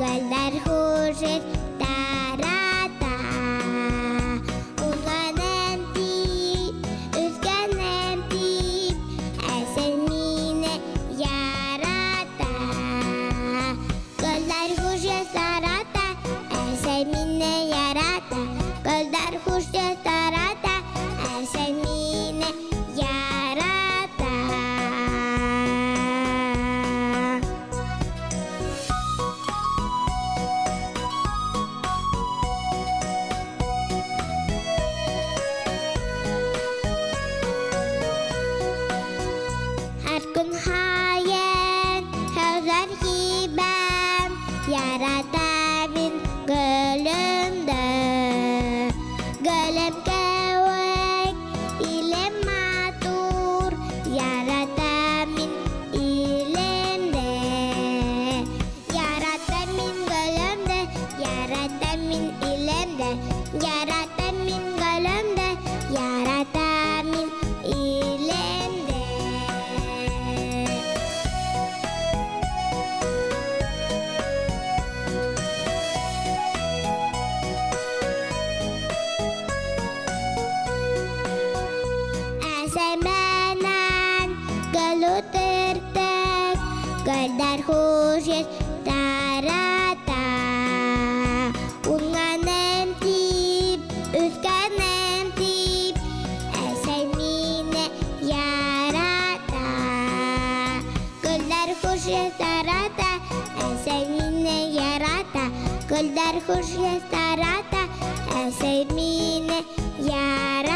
Göller hurrir darata Unganem tip, üzgenem tip Sen mine yarata Göller hurrir darata Sen mine yarata Göller hurrir darata Sen mine yarata Her gün hayen hazır hibem Yaratamin gölümde Gölüm kevek ile matur Yaratamin ilimde Yaratamin gölümde Yaratamin ilimde Yaratamin gölümde Yaratamin ilimde Semenen gelutirtek Göller hurrir darata Unganem tip, üzgenem tip Sen mine yarata Göller hurrir darata Sen mine yarata Göller hurrir darata Sen mine yarata